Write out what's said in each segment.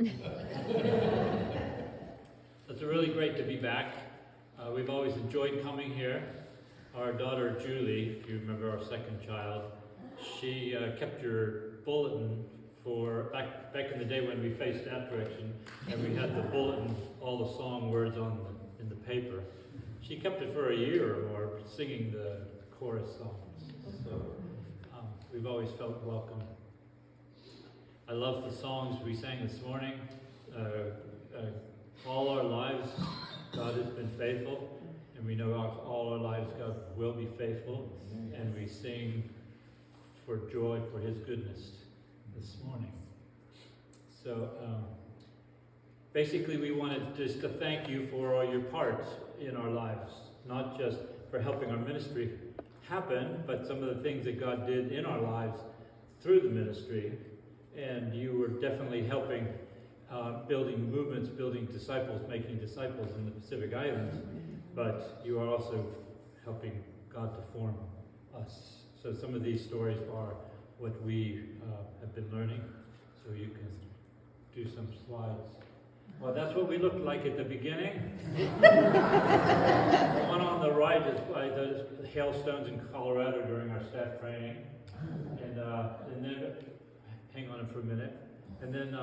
It's really great to be back. We've always enjoyed coming here. Our daughter Julie, if you remember our second child, she kept your bulletin for back in the day when we faced that direction, and we had the bulletin, all the song words in the paper. She kept it for a year or more, singing the chorus songs. So we've always felt welcome. I love the songs we sang this morning. All our lives, God has been faithful, and we know all our lives God will be faithful, and we sing for joy for His goodness this morning. So basically we wanted just to thank you for all your part in our lives, not just for helping our ministry happen, but some of the things that God did in our lives through the ministry. And you were definitely helping building movements, building disciples, making disciples in the Pacific Islands, but you are also helping God to form us. So some of these stories are what we have been learning, so you can do some slides. Well, that's what we looked like at the beginning. The one on the right is by the hailstones in Colorado during our staff training. And then, hang on for a minute. And then,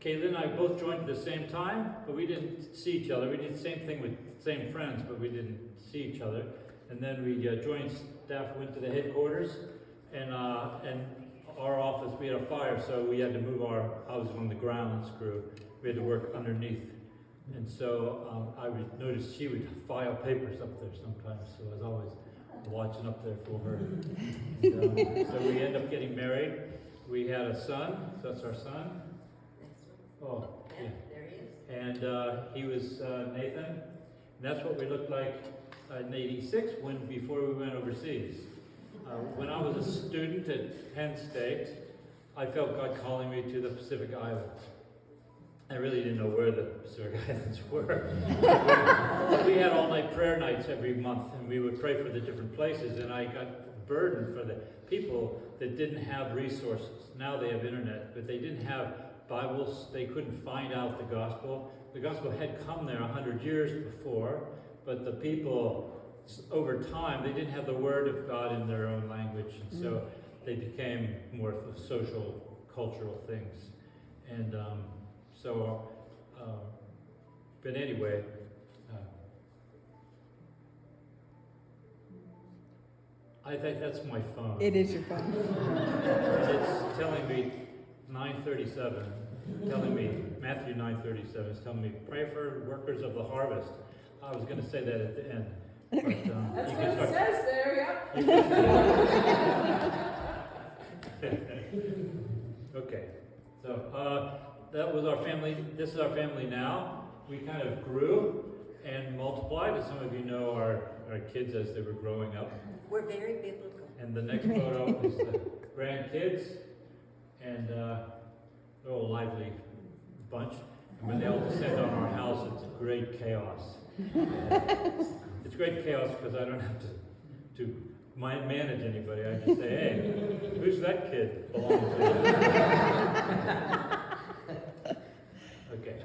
Caitlin and I both joined at the same time, but we didn't see each other. We did the same thing with the same friends, but we didn't see each other. And then we joined staff, went to the headquarters, and our office, we had a fire, so we had to move I was on the grounds crew. We had to work underneath. And so I would notice she would file papers up there sometimes, so I was always watching up there for her. And, so we ended up getting married. We had a son, so that's our son. Oh, yeah. There he is. And he was Nathan. And that's what we looked like in '86 before we went overseas. When I was a student at Penn State, I felt God calling me to the Pacific Islands. I really didn't know where the Pacific Islands were. But we had all-night prayer nights every month, and we would pray for the different places, and I got burdened for the people that didn't have resources. Now they have internet, but they didn't have Bibles. They couldn't find out the gospel. The gospel had come there 100 years before, but the people, over time, they didn't have the word of God in their own language, and so they became more social, cultural things. And but anyway, I think that's my phone. It is your phone. It's telling me 9:37, telling me, Matthew 9:37 is telling me, pray for workers of the harvest. I was going to say that at the end. But, That's what it says there, yeah. Okay, so that was our family. This is our family now. We kind of grew and multiplied, as some of you know our kids as they were growing up. We're very biblical. And the next photo is the grandkids, and they're all a lively bunch. And when they all descend on our house, it's great chaos. It's great chaos because I don't have to manage anybody. I just say, hey, who's that kid belong to? Okay.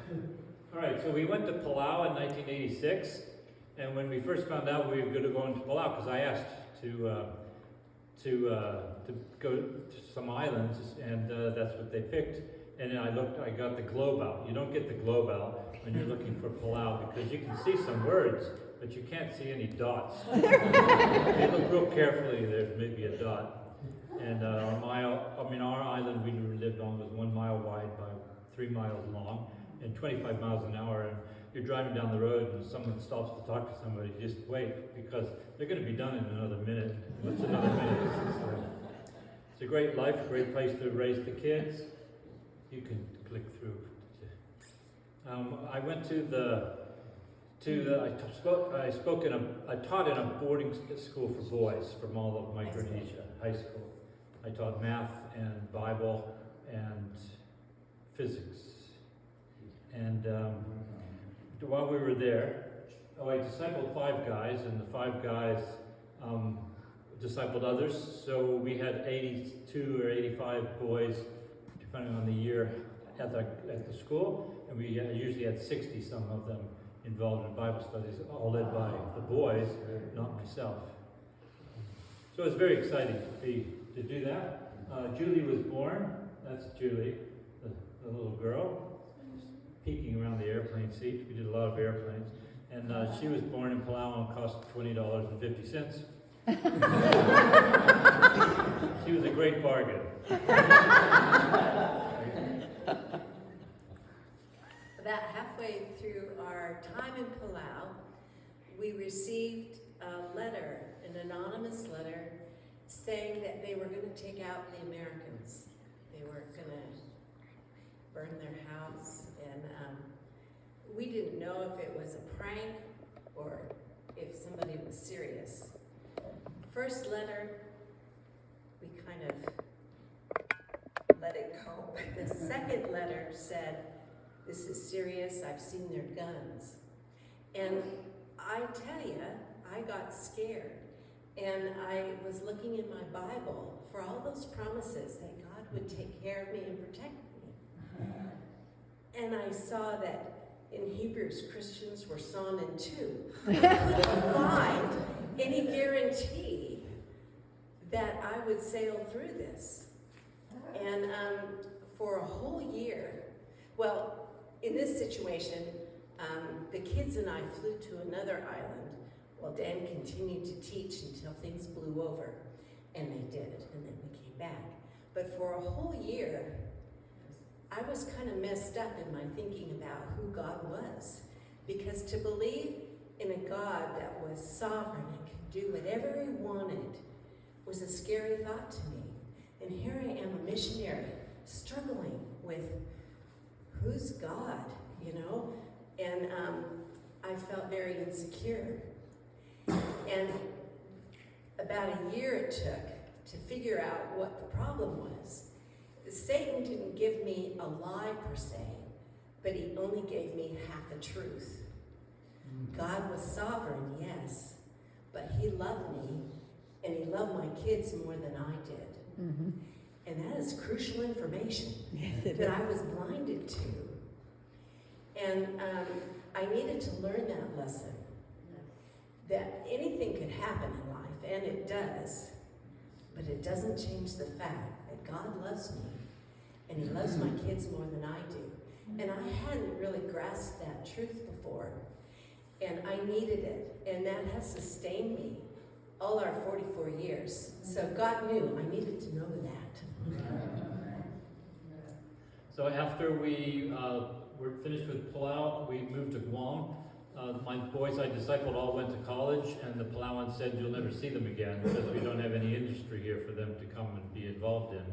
All right, so we went to Palau in 1986, and when we first found out we were going to go into Palau, because I asked to go to some islands, and that's what they picked. And then I got the globe out. You don't get the globe out when you're looking for Palau, because you can see some words, but you can't see any dots. If you look real carefully, there's maybe a dot. And our island we lived on was 1 mile wide by 3 miles long, and 25 miles an hour. And you're driving down the road, and someone stops to talk to somebody, just wait, because they're going to be done in another minute. What's another minute? It's a great life, a great place to raise the kids. You can click through. I went I taught in a boarding school for boys from all of Micronesia, high school. I taught math and Bible and physics. And while we were there, I discipled 5 guys, and the 5 guys discipled others. So we had 82 or 85 boys depending on the year at the school, and we usually had 60 some of them involved in Bible studies, all led by the boys, not myself. So it's very exciting to do that. Julie was born. That's Julie, the little girl, peeking around the airplane seat. We did a lot of airplanes. And she was born in Palau and cost $20.50. She was a great bargain. About halfway through our time in Palau, we received a letter, an anonymous letter, saying that they were going to take out the Americans. They were going to burn their house, and we didn't know if it was a prank or if somebody was serious. First letter, we kind of let it go. The second letter said, "This is serious, I've seen their guns." And I tell you, I got scared. And I was looking in my Bible for all those promises that God would take care of me and protect me. And I saw that in Hebrews, Christians were sawn in two. I couldn't find any guarantee that I would sail through this. And for a whole year, well, in this situation, the kids and I flew to another island while Dan continued to teach until things blew over. And they did, and then we came back. But for a whole year, I was kind of messed up in my thinking about who God was. Because to believe in a God that was sovereign and could do whatever he wanted was a scary thought to me. And here I am, a missionary, struggling with who's God, you know? And I felt very insecure. And about a year it took to figure out what the problem was. Satan didn't give me a lie per se, but he only gave me half the truth. God was sovereign, yes, but he loved me, and he loved my kids more than I did. Mm-hmm. And that is crucial information that I was blinded to. And I needed to learn that lesson, that anything could happen in life, and it does, but it doesn't change the fact that God loves me, and he loves my kids more than I do. And I hadn't really grasped that truth before, and I needed it, and that has sustained me all our 44 years. So God knew I needed to know that. So after we were finished with Palau, we moved to Guam. My boys I discipled all went to college, and the Palauans said, "You'll never see them again because we don't have any industry here for them to come and be involved in."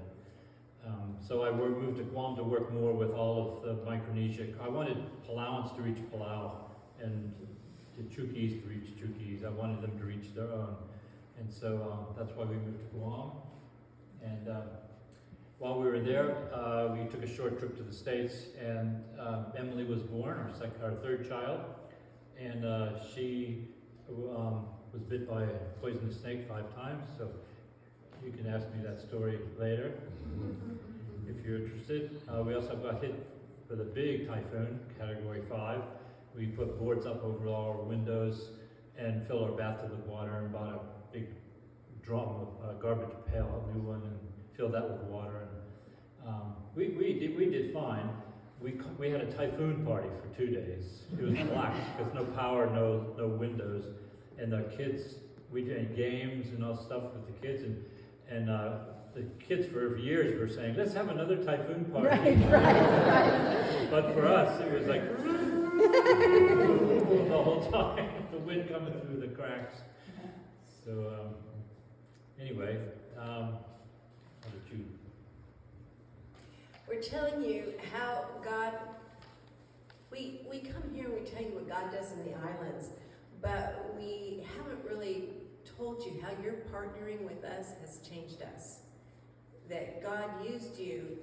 So I moved to Guam to work more with all of the Micronesia. I wanted Palauans to reach Palau and the Chukis to reach Chukis. I wanted them to reach their own. And so that's why we moved to Guam. And while we were there, we took a short trip to the States, and Emily was born, our third child. And she was bit by a poisonous snake 5 times, so you can ask me that story later if you're interested. We also got hit with a big typhoon, category 5. We put boards up over all our windows and filled our bathtub with water and bought a big drum, a garbage pail, a new one, and filled that with water. And we did fine. We had a typhoon party for 2 days. It was black with no power, no windows, and the kids. We did games and all stuff with the kids, and the kids for years were saying, "Let's have another typhoon party." Right. But for us, it was like the whole time, the wind coming through the cracks. So anyway, how did you? We're telling you how God, we come here and we tell you what God does in the islands, but we haven't really told you how your partnering with us has changed us. That God used you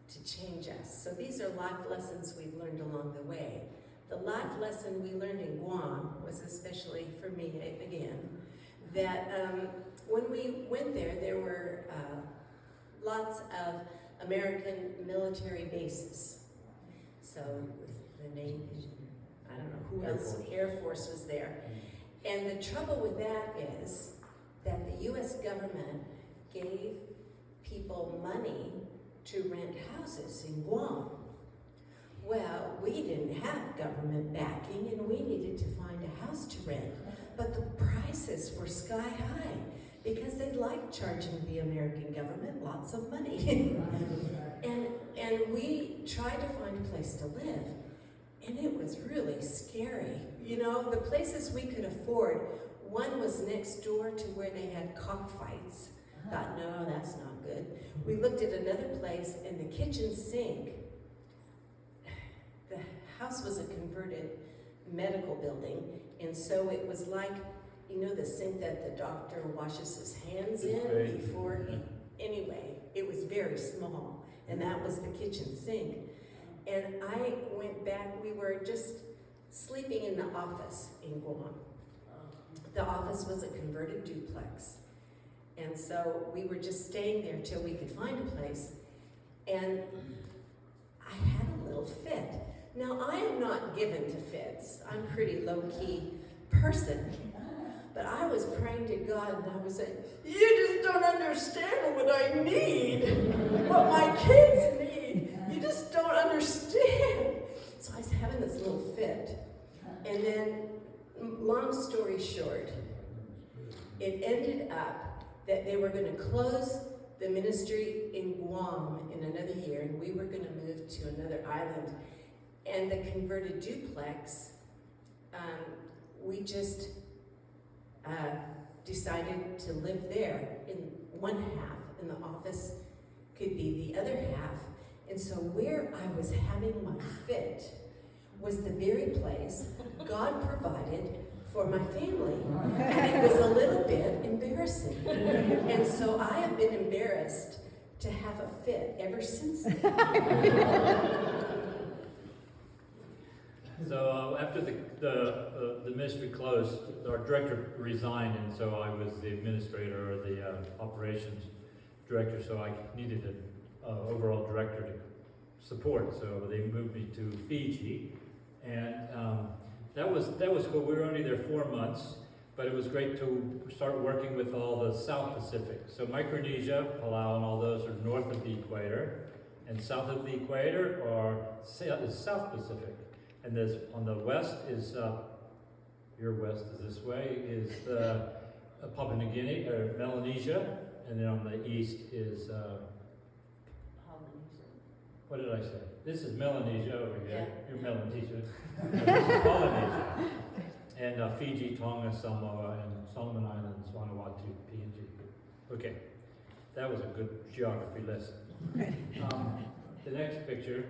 to change us. So these are life lessons we've learned along the way. The life lesson we learned in Guam was especially for me, again, that when we went there, there were lots of American military bases. So the Navy, I don't know who else, Air Force was there. And the trouble with that is that the US government gave people money to rent houses in Guam. Well, we didn't have government backing and we needed to find a house to rent. But the prices were sky high because they liked charging the American government lots of money. and we tried to find a place to live. And it was really scary. You know, the places we could afford, one was next door to where they had cockfights. Thought, no, that's not good. We looked at another place and the kitchen sink, the house was a converted medical building, and so it was like, you know, the sink that the doctor washes his hands in before he, anyway, it was very small, and that was the kitchen sink. And I went back, we were just sleeping in the office in Guam. The office was a converted duplex. And so we were just staying there till we could find a place. And I had a little fit. Now, I am not given to fits. I'm a pretty low-key person. But I was praying to God and I was saying, you just don't understand what I need, what my kids need. You just don't understand. So I was having this little fit. And then, long story short, it ended up that they were going to close the ministry in Guam in another year, and we were going to move to another island. And the converted duplex, we just decided to live there in one half, and the office could be the other half. And so where I was having my fit was the very place God provided for my family. And it was a little bit embarrassing. And so I have been embarrassed to have a fit ever since then. So after the ministry closed, our director resigned, and so I was the administrator or the operations director, so I needed an overall director to support. So they moved me to Fiji, and that was cool. We were only there 4 months, but it was great to start working with all the South Pacific. So Micronesia, Palau, and all those are north of the equator, and south of the equator is South Pacific. And this on the west is, your west is this way, is Papua New Guinea, or Melanesia, and then on the east is, what did I say? This is Melanesia over here. Yeah. You're Melanesia. This is Polynesia. And Fiji, Tonga, Samoa, and Solomon Islands, Vanuatu, PNG. Okay, that was a good geography lesson. The next picture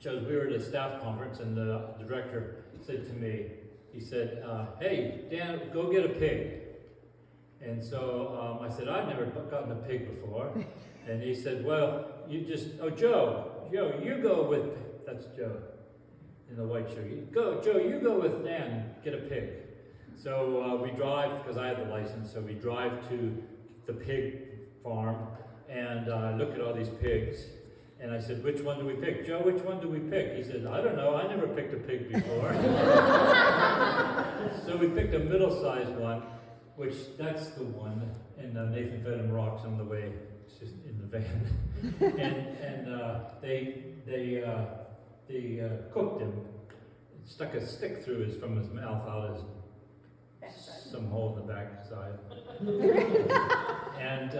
shows we were at a staff conference, and the director said to me, he said, hey, Dan, go get a pig. And so I said, I've never gotten a pig before. And he said, well, Joe, you go with, that's Joe in the white shirt. Joe, you go with Dan and get a pig. So we drive, because I have the license, so we drive to the pig farm and look at all these pigs. And I said, which one do we pick? Joe, which one do we pick? He said, I don't know, I never picked a pig before. So we picked a middle-sized one, which that's the one, and Nathan fed him rocks on the way, it's just in the van. and they cooked him, stuck a stick from his mouth out his some hole in the back side. And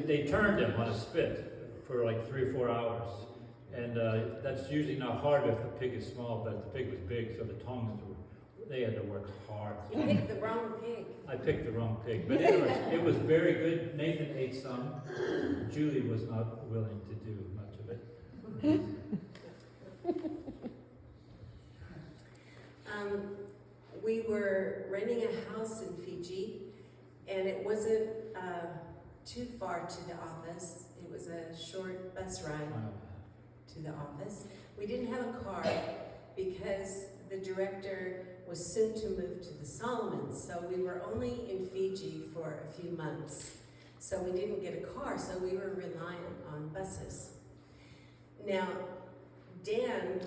they turned him on a spit for like 3 or 4 hours. And that's usually not hard if the pig is small, but the pig was big, so the tongs they had to work hard. You picked the wrong pig. I picked the wrong pig, but it was very good. Nathan ate some. Julie was not willing to do much of it. We were renting a house in Fiji, and it wasn't too far to the office. It was a short bus ride to the office. We didn't have a car because the director was soon to move to the Solomons, so we were only in Fiji for a few months. So we didn't get a car, so we were reliant on bus buses. Now, Dan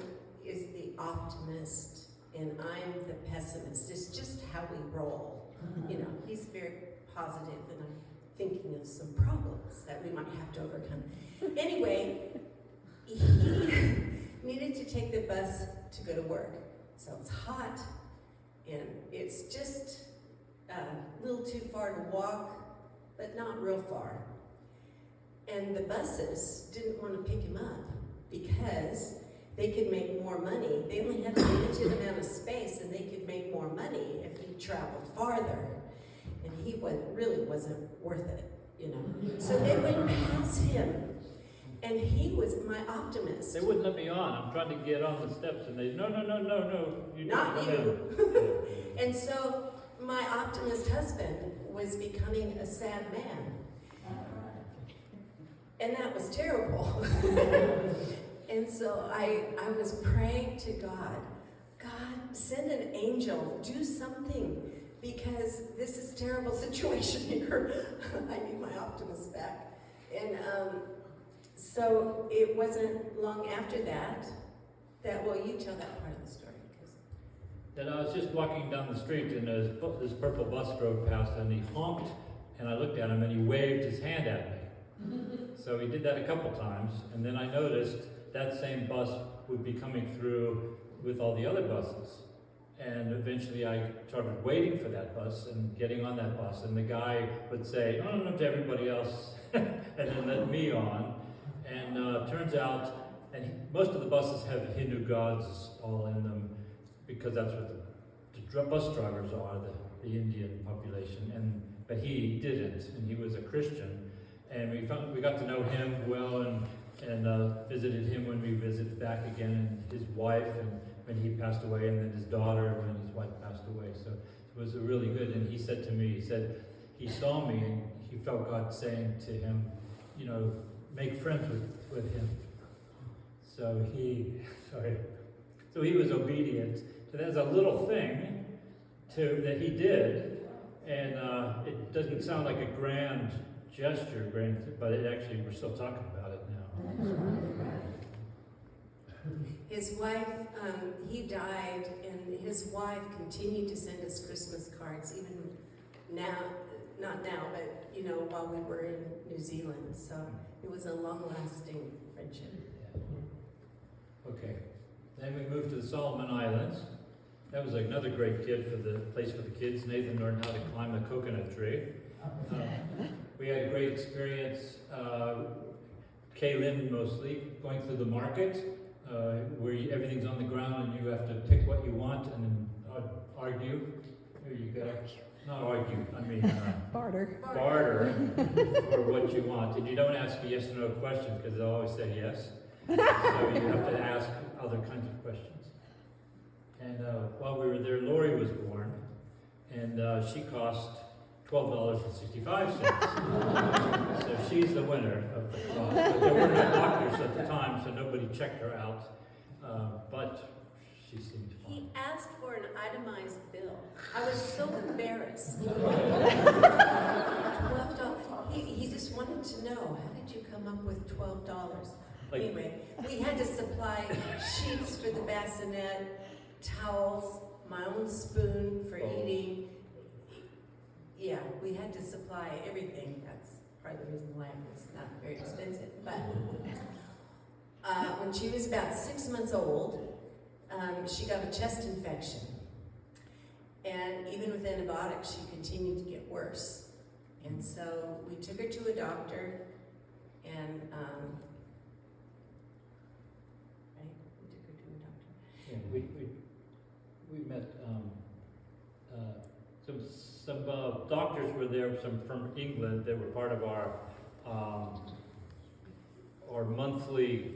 is the optimist and I'm the pessimist. It's just how we roll. You know, he's very positive and I'm thinking of some problems that we might have to overcome. Anyway, he needed to take the bus to go to work. So it's hot and it's just a little too far to walk, but not real far. And the buses didn't want to pick him up because they could make more money. They only had a limited amount of space and they could make more money if he traveled farther. And he really wasn't worth it, you know. So they went past him. And he was my optimist. They wouldn't let me on. I'm trying to get on the steps and they, no. You Not you. And so my optimist husband was becoming a sad man. And that was terrible. And so I was praying to God, send an angel, do something, because this is a terrible situation here. I need my optimist back. And so it wasn't long after that, well, you tell that part of the story. Then I was just walking down the street and this purple bus drove past and he honked and I looked at him and he waved his hand at me. So he did that a couple times and then I noticed that same bus would be coming through with all the other buses. And eventually I started waiting for that bus and getting on that bus and the guy would say, no, to everybody else and then let me on. And turns out, most of the buses have Hindu gods all in them because that's what the bus drivers are, the Indian population. But he didn't, and he was a Christian. And we got to know him well and visited him when we visited back again, and his wife, and when he passed away, and then his daughter when his wife passed away. So it was really good. And he said to me, he saw me and he felt God saying to him, you know, make friends with him. So he was obedient. So that's a little thing that he did, and it doesn't sound like a grand gesture, but it actually, we're still talking about it now. His wife, he died, and his wife continued to send us Christmas cards, even now, not now, but, you know, while we were in New Zealand. So it was a long-lasting friendship. Okay. Then we moved to the Solomon Islands. That was another great place for the kids. Nathan learned how to climb a coconut tree. We had a great experience, Kaylin mostly, going through the market, where everything's on the ground and you have to pick what you want and then argue. There you go. Not argue, I mean barter for what you want. And you don't ask a yes or no question because they'll always say yes. So you have to ask other kinds of questions. And while we were there, Lori was born, and she cost $12.65. So she's the winner of the cost. But there were no doctors at the time, so nobody checked her out. But she seemed fine. He asked for an itemized bill. I was so embarrassed. He just wanted to know, how did you come up with $12? Anyway, we had to supply sheets for the bassinet, towels, my own spoon for eating. Yeah, we had to supply everything. That's part of the reason why it was not very expensive. But when she was about 6 months old, she got a chest infection. And even with antibiotics, she continued to get worse. And so we took her to a doctor, and Yeah, we met some doctors were there, some from England that were part of our monthly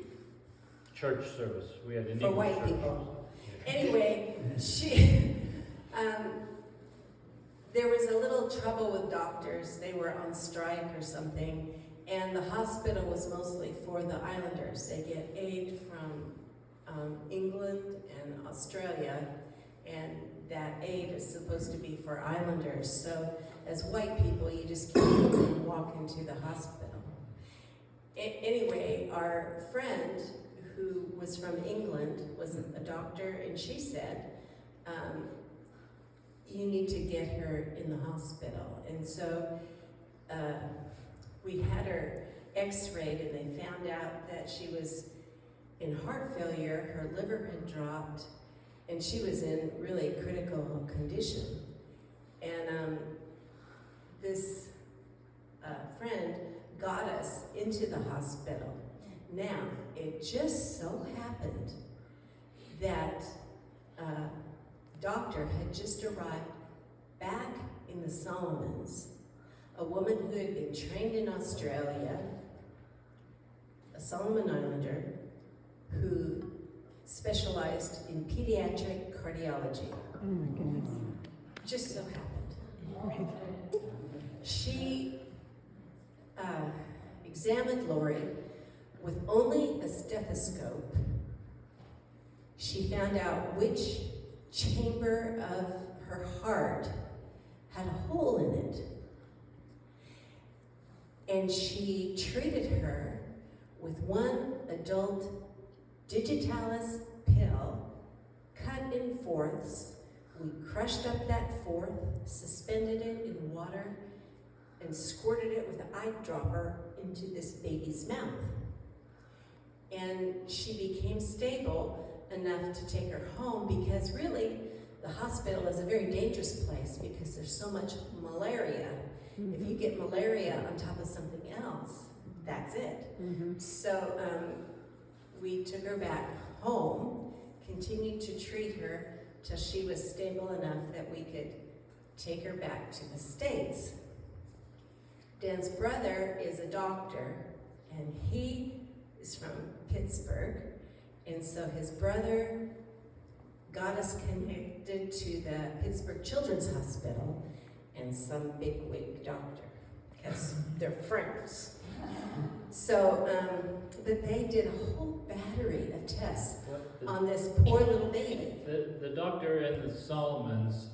church service. We had an for English white church. people. Anyway, she there was a little trouble with doctors. They were on strike or something, and the hospital was mostly for the islanders. They get aid from England and Australia, and that aid is supposed to be for islanders. So as white people, you just can't walk into the hospital. Anyway, our friend who was from England was a doctor, and she said, you need to get her in the hospital. And so we had her x-rayed, and they found out that she was in heart failure, her liver had dropped, and she was in really critical condition. And this friend got us into the hospital. Now, it just so happened that a doctor had just arrived back in the Solomons, a woman who had been trained in Australia, a Solomon Islander, who specialized in pediatric cardiology. Oh my goodness. Just so happened. Right. She examined Lori with only a stethoscope. She found out which chamber of her heart had a hole in it. And she treated her with one adult digitalis pill cut in fourths. We crushed up that fourth, suspended it in water, and squirted it with an eyedropper into this baby's mouth. And she became stable enough to take her home, because really the hospital is a very dangerous place because there's so much malaria. Mm-hmm. If you get malaria on top of something else, that's it. Mm-hmm. So we took her back home, continued to treat her till she was stable enough that we could take her back to the States. Dan's brother is a doctor, and he is from Pittsburgh, and so his brother got us connected to the Pittsburgh Children's Hospital and some bigwig doctor, because they're friends. So, but they did a whole battery of tests on this poor little baby. The doctor in the Solomons,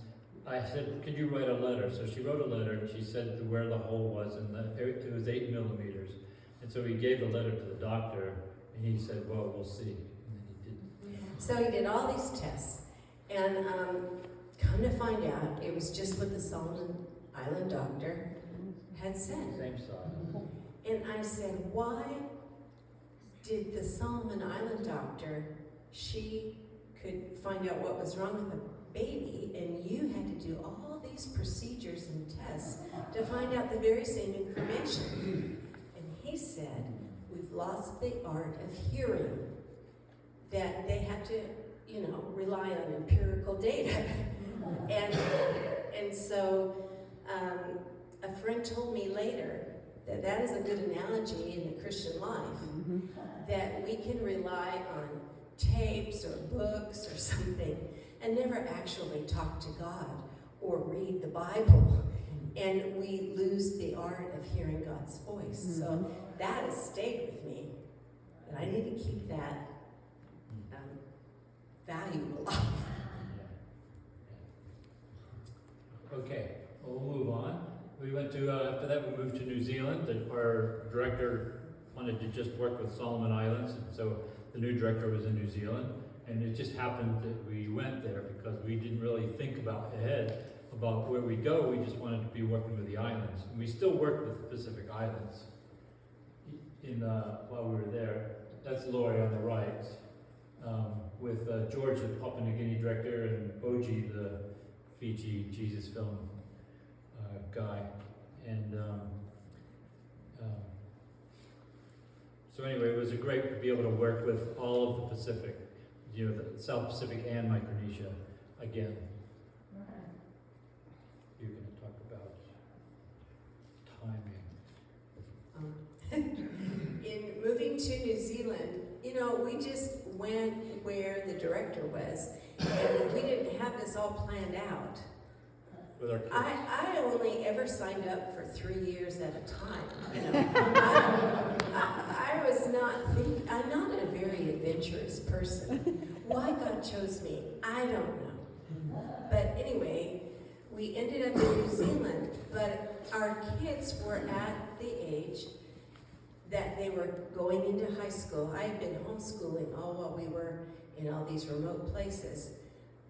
I said, could you write a letter? So she wrote a letter, and she said where the hole was, and it was 8 millimeters. And so he gave the letter to the doctor, and he said, well, we'll see. And then he didn't. So he did all these tests, and come to find out, it was just what the Solomon Island doctor had said. Same side. And I said, why did the Solomon Island doctor, she could find out what was wrong with the baby, and you had to do all these procedures and tests to find out the very same information? And he said, we've lost the art of hearing, that they have to, rely on empirical data. And so a friend told me later that is a good analogy in the Christian life, that we can rely on tapes or books or something and never actually talk to God or read the Bible, and we lose the art of hearing God's voice. So that has stayed with me, and I need to keep that value alive. Okay, well, we'll move on. We went to, after that we moved to New Zealand. Our director wanted to just work with Solomon Islands, and so the new director was in New Zealand. And it just happened that we went there because we didn't really think ahead about where we go. We just wanted to be working with the islands. And we still work with the Pacific Islands while we were there. That's Lori on the right, with George, the Papua New Guinea director, and Boji, the Fiji Jesus film guy. And so anyway, it was great to be able to work with all of the Pacific, the South Pacific and Micronesia again. You're going to talk about timing. In moving to New Zealand, we just went where the director was, and we didn't have this all planned out. With our kids. I only ever signed up for 3 years at a time. I was not I'm not a very adventurous person. Why God chose me, I don't know. But anyway, we ended up in New Zealand, but our kids were at the age that they were going into high school. I had been homeschooling all while we were in all these remote places.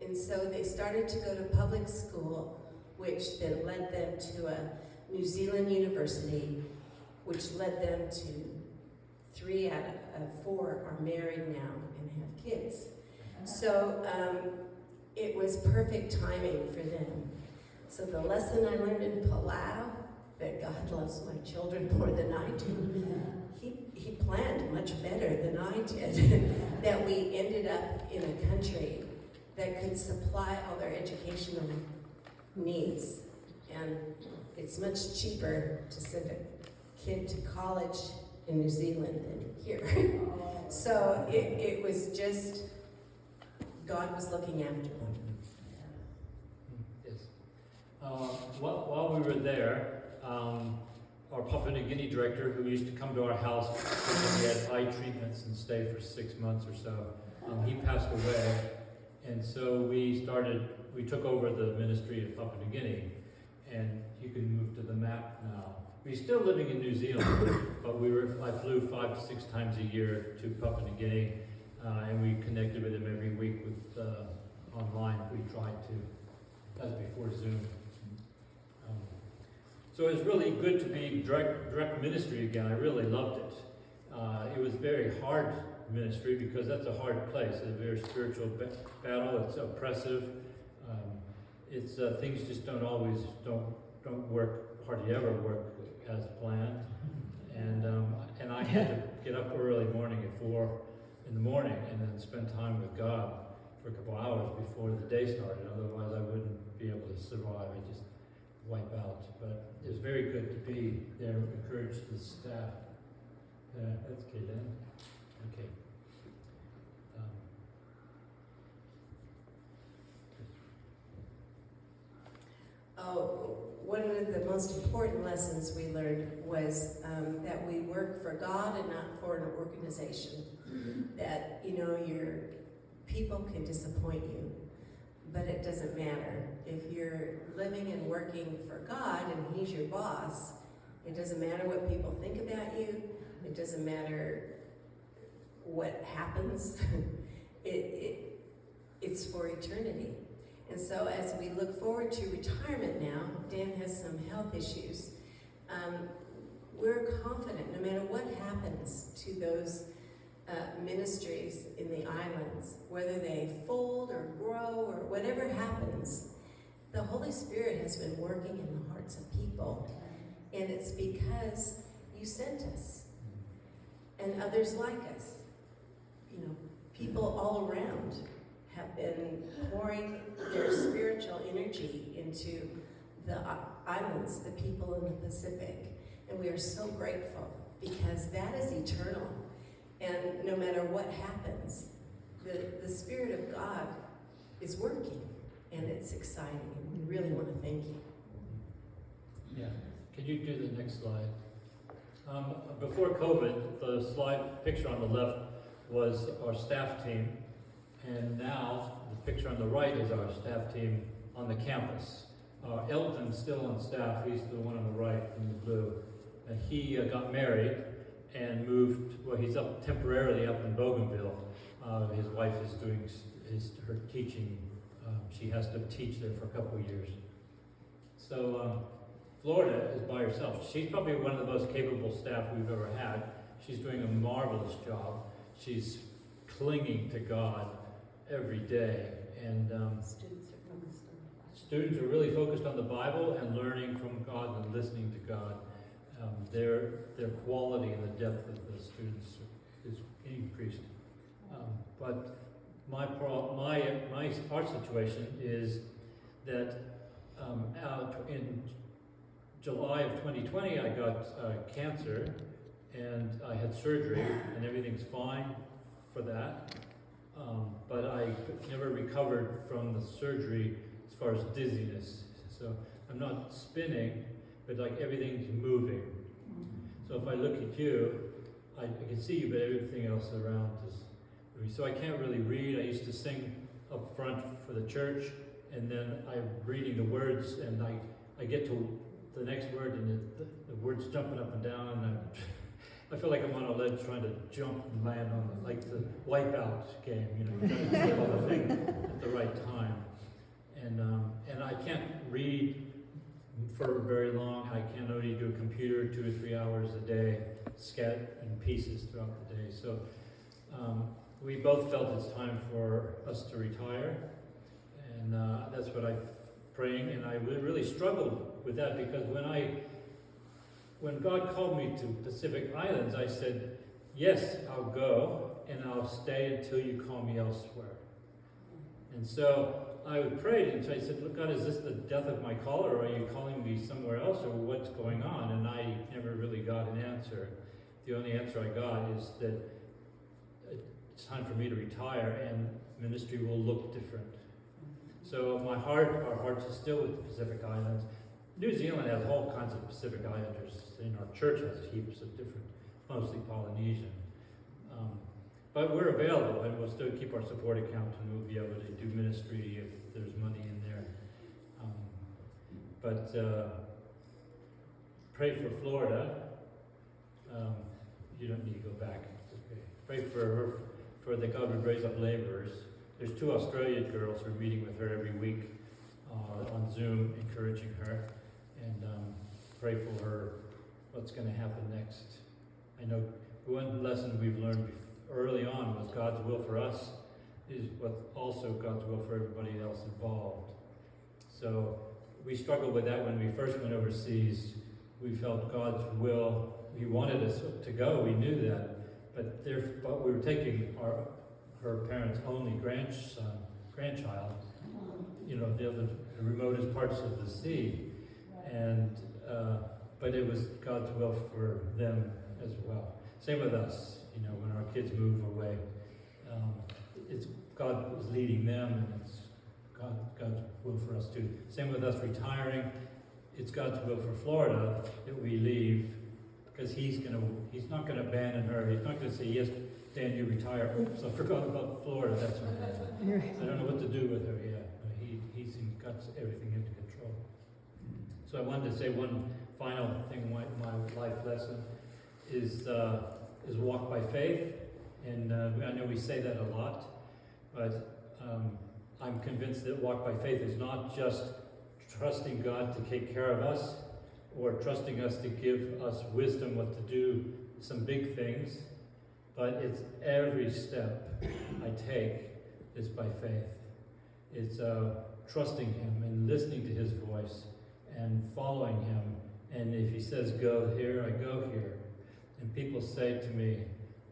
And so they started to go to public school, which then led them to a New Zealand university, which led them to 3 out of 4 are married now and have kids. So it was perfect timing for them. So the lesson I learned in Palau, that God loves my children more than I do, he planned much better than I did, that we ended up in a country that could supply all their educational needs. And it's much cheaper to send a kid to college in New Zealand than here. So it was just, God was looking after them. Yes. While we were there, our Papua New Guinea director, who used to come to our house when we had eye treatments and stay for 6 months or so, he passed away. And so we took over the ministry of Papua New Guinea. And you can move to the map now. We're still living in New Zealand, but I flew 5 to 6 times a year to Papua New Guinea, and we connected with him every week with online. We tried to. That was before Zoom. So it was really good to be direct ministry again. I really loved it. It was very hard ministry because that's a hard place. It's a very spiritual battle. It's oppressive. It's things just don't always work, hardly ever work as planned. And I had to get up early morning at 4 in the morning and then spend time with God for a couple hours before the day started. Otherwise, I wouldn't be able to survive. I just wipe out. But it was very good to be there and encourage the staff. That's good then. Okay. One of the most important lessons we learned was that we work for God and not for an organization. That, your people can disappoint you, but it doesn't matter. If you're living and working for God and He's your boss, it doesn't matter what people think about you. It doesn't matter what happens. It's for eternity. And so as we look forward to retirement now, Dan has some health issues. We're confident no matter what happens to those ministries in the islands, whether they fold or grow or whatever happens, the Holy Spirit has been working in the hearts of people. And it's because you sent us and others like us. People all around have been pouring their spiritual energy into the islands, the people in the Pacific. And we are so grateful because that is eternal. And no matter what happens, the Spirit of God is working, and it's exciting, and we really want to thank you. Yeah. Can you do the next slide? Before COVID, the picture on the left was our staff team, and now the picture on the right is our staff team on the campus. Elton's still on staff. He's the one on the right in the blue. And he got married and moved. Well, he's up temporarily up in Bougainville. His wife is doing her teaching. She has to teach there for a couple of years. So Florida is by herself. She's probably one of the most capable staff we've ever had. She's doing a marvelous job. She's clinging to God every day. And students are really focused on the Bible and learning from God and listening to God. Their quality and the depth of the students is increased. But our situation is that in July of 2020 I got cancer, and I had surgery, and everything's fine for that. But I never recovered from the surgery as far as dizziness. So I'm not spinning, but like everything's moving. So if I look at you, I can see you, but everything else around is moving. So I can't really read. I used to sing up front for the church, and then I'm reading the words, and I get to the next word, and the word's jumping up and down, and I feel like I'm on a ledge trying to jump and land on the, like the wipeout game, you know, you gotta do the thing at the right time. And I can't read for very long. I can only do a computer 2 or 3 hours a day, scat in pieces throughout the day. So we both felt it's time for us to retire, and that's what I'm praying. And I really struggled with that, because when God called me to Pacific Islands, I said, yes, I'll go, and I'll stay until you call me elsewhere. And so I prayed, and so I said, look, God, is this the death of my call, or are you calling me somewhere else, or what's going on? And I never really got an answer. The only answer I got is that it's time for me to retire, and ministry will look different. So our hearts are still with the Pacific Islands. New Zealand has all kinds of Pacific Islanders. In our church has heaps of different, mostly Polynesian. But we're available, and we'll still keep our support account, and we'll be able to do ministry if there's money in there. Pray for Florida. You don't need to go back. Okay. Pray for her, for that God would raise up laborers. There's 2 Australian girls who are meeting with her every week on Zoom, encouraging her, and pray for her, what's going to happen next. I know one lesson we've learned early on was God's will for us is what also God's will for everybody else involved. So we struggled with that when we first went overseas. We felt God's will. He wanted us to go. We knew that, but we were taking her parents' only grandchild, you know, the remotest parts of the sea, and but it was God's will for them as well. Same with us, you know, when our kids move away, it's God is leading them, and it's God's will for us too. Same with us retiring. It's God's will for Florida that we leave, because He's not gonna abandon her. He's not gonna say, yes, Dan, you retire. Oops, I forgot about Florida. That's right. I don't know what to do with her yet. He's got everything under control. So I wanted to say one final thing. My life lesson is walk by faith, and I know we say that a lot, but I'm convinced that walk by faith is not just trusting God to take care of us, or trusting us to give us wisdom what to do, some big things, but it's every step I take is by faith. It's trusting Him and listening to His voice and following Him. And if He says go here, I go here. And people say to me,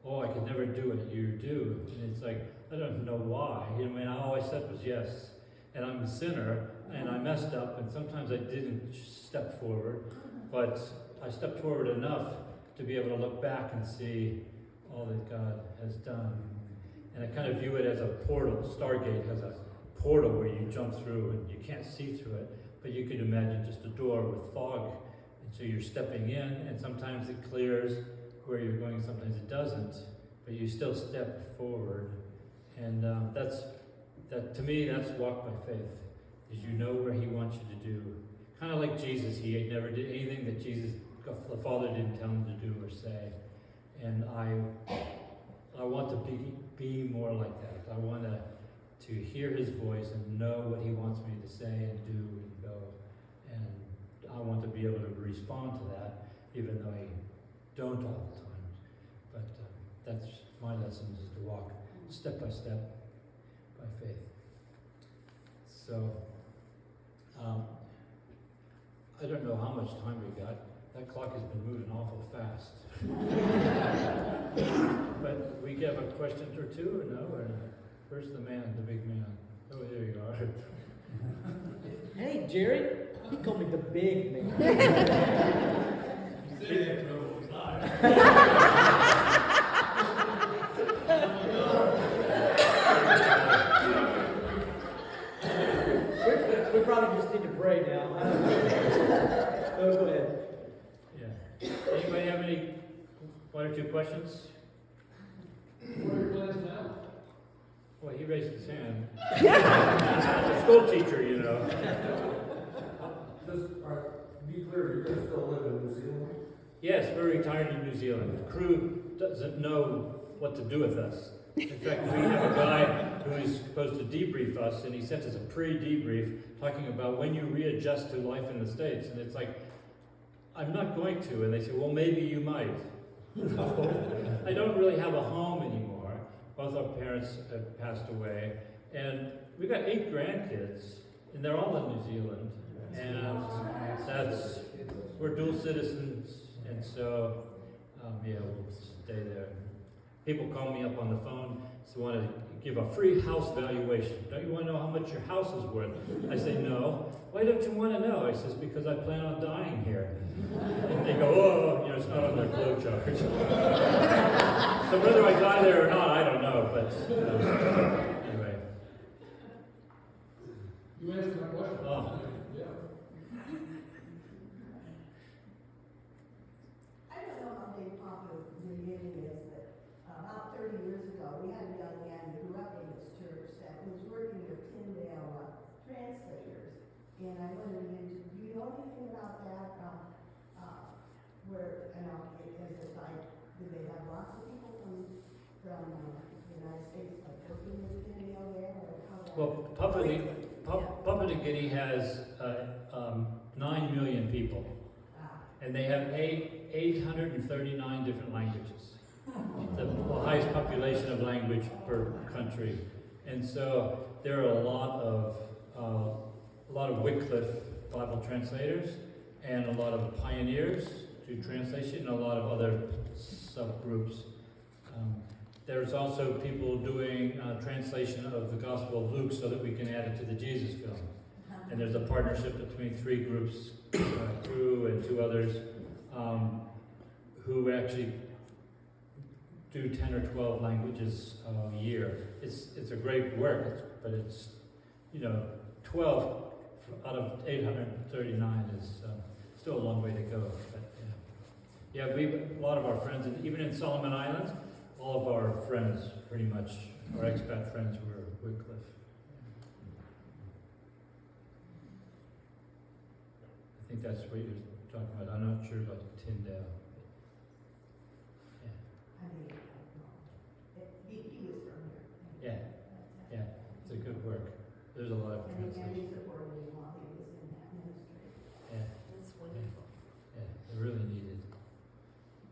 oh, I could never do what you do. And it's like, I don't know why. I mean, all I said was yes. And I'm a sinner, and I messed up, and sometimes I didn't step forward, but I stepped forward enough to be able to look back and see all that God has done. And I kind of view it as a portal. Stargate has a portal where you jump through, and you can't see through it, but you could imagine just a door with fog. And so you're stepping in, and sometimes it clears where you're going, sometimes it doesn't, but you still step forward. And that to me, that's walk by faith, is you know where He wants you to do. Kind of like Jesus, He never did anything that the Father didn't tell Him to do or say. And I want to be more like that. I want to hear His voice and know what He wants me to say and do and go. And I want to be able to respond to that, even though I don't all the time. But that's my lesson, is to walk step by step by faith. So, I don't know how much time we got. That clock has been moving awful fast. But we have a question or two, or no? Or where's the man, the big man? Oh, there you are. Hey, Jerry. He called me the big man. We probably just need to pray now. So go ahead. Yeah. Anybody have one or two questions? What are your plans now? Well, he raised his hand. A school teacher, you know. Just, be clear, you're going to still live in New Zealand? Yes, we're retired in New Zealand. The crew doesn't know what to do with us. In fact, we have a guy who is supposed to debrief us, and he sent us a pre-debrief talking about when you readjust to life in the States. And it's like, I'm not going to. And they say, well, maybe you might. I don't really have a home anymore. Both our parents have passed away. And we've got 8 grandkids, and they're all in New Zealand. And we're dual citizens, and so, yeah, we'll stay there. People call me up on the phone, so want to give a free house valuation. Don't you want to know how much your house is worth? I say, no. Why don't you want to know? I says, because I plan on dying here. And they go, oh, it's not on their flow chart. So whether I die there or not, I don't know, but anyway. You answered my question. Oh. Yeah. I don't know how big Papa New Guinea is, but about 30 years ago, we had a young man who grew up in this church that was working with Tyndale translators. And I wondered, do you know anything about that? Where, is it like, do they have lots of people from the United States like working with Tyndale there? Or how that? Well, Papua New Guinea has 9 million people, and they have 839 different languages. The highest population of language per country, and so there are a lot of Wycliffe Bible translators, and a lot of pioneers do translation, and a lot of other subgroups. There's also people doing translation of the Gospel of Luke so that we can add it to the Jesus film. And there's a partnership between 3 groups, crew and 2 others, who actually do 10 or 12 languages a year. It's a great work, but it's 12 out of 839 is still a long way to go. But yeah, a lot of our friends, and even in Solomon Islands, all of our friends, pretty much, our expat friends, were Wycliffe. I think that's what you're talking about. I'm not sure about Tyndale. I mean, he was from here. Yeah, it's a good work. There's a lot of And translation. he supported him while he was in that ministry. Yeah, That's wonderful. yeah, they're really needed.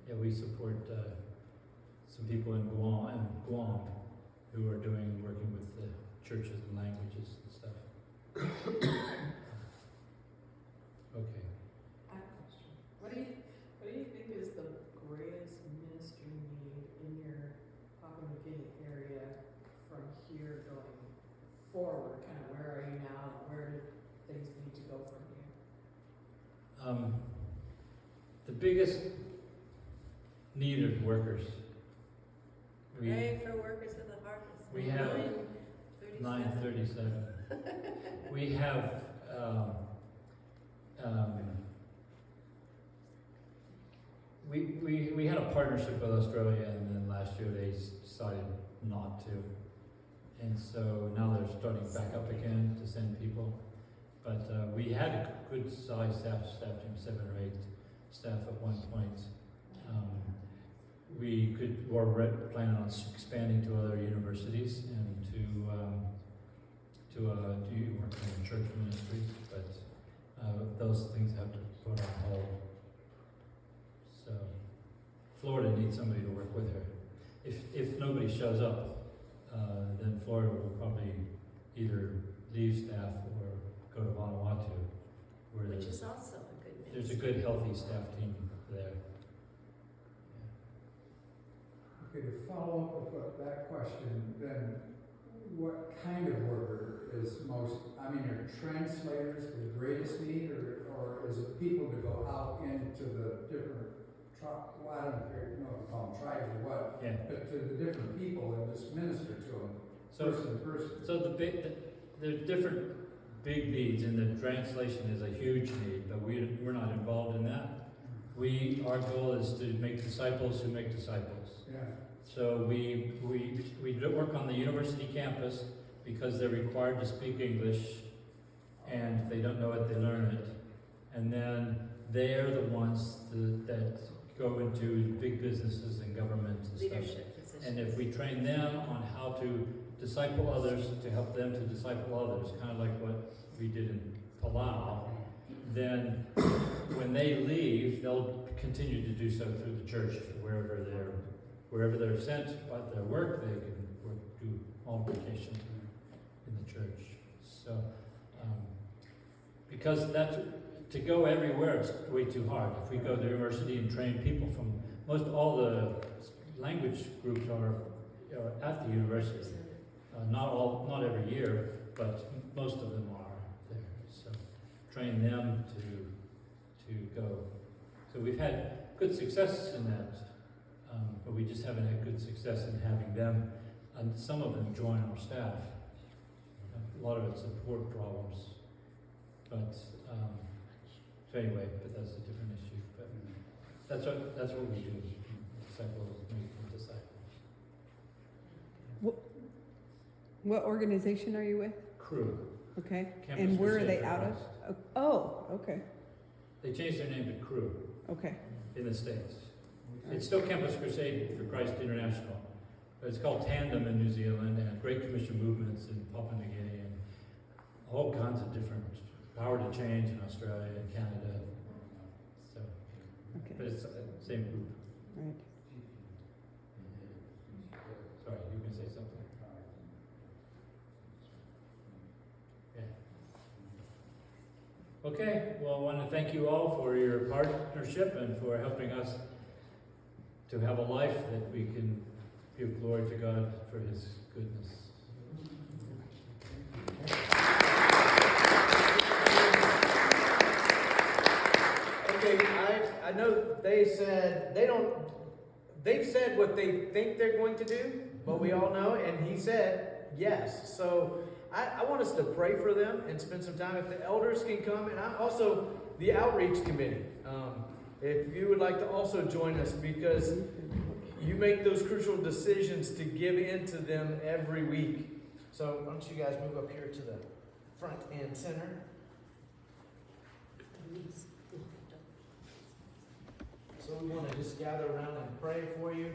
Yeah, we support some people in Guam who are working with the churches and languages and stuff. Okay. I have a question. What do you think is the greatest ministry need in your Papua New Guinea area from here going forward? Kind of where are you now? Where do things need to go from here? The biggest need is workers. Pray for workers of the harvest. We have 9:37. 9:37. We have we had a partnership with Australia, and then last year they decided not to, and so now they're starting back up again to send people. But we had a good sized staff team, 7 or 8 staff at one point. We're planning on expanding to other universities and to work in church ministry, but those things have to put on hold. So Florida needs somebody to work with her. If nobody shows up, then Florida will probably either leave staff or go to Vanuatu, where Which is also a good there's a ministry. good healthy staff team there. Okay, to follow up with that question, then what kind of worker is are translators the greatest need, or is it people to go out into the different, I don't know if you call them tribes or what, Yeah. but to the different people and just minister to them, person to person? So there's different big needs, and the translation is a huge need, but we're not involved in that. Our goal is to make disciples who make disciples. Yeah. So we do work on the university campus because they're required to speak English, and if they don't know it, they learn it. And then they're the ones that go into big businesses and government and stuff. Leadership positions. And if we train them on how to disciple others, to help them to disciple others, kind of like what we did in Palau, then when they leave, they'll continue to do so through the church, wherever they're sent by their work, they can do multiplication in the church. So, because to go everywhere, it's way too hard. If we go to the university and train people from most all the language groups are at the university. Not every year, but most of them are there. So train them to go. So we've had good success in that, but we just haven't had good success in having them, and some of them join our staff. A lot of it's support problems, but so anyway, but that's a different issue. But that's what we do. Disciples make disciples. What organization are you with? Crew. Okay. Campus And where are Crusade they for out of? Christ. Oh, okay. They changed their name to Crew Okay. in the States. It's still Campus Crusade for Christ International, but it's called Tandem in New Zealand and Great Commission movements in Papua New Guinea and all kinds of different Power to Change in Australia and Canada. So, Okay. but it's the same group. Right. Sorry, you can say something. Yeah. Okay, well, I want to thank you all for your partnership and for helping us to have a life that we can give glory to God for His goodness. Okay, I know they've said what they think they're going to do, but we all know, and he said yes. So I want us to pray for them and spend some time. If the elders can come, and I'm also the outreach committee. If you would like to also join us, because you make those crucial decisions to give into them every week. So why don't you guys move up here to the front and center? So we want to just gather around and pray for you.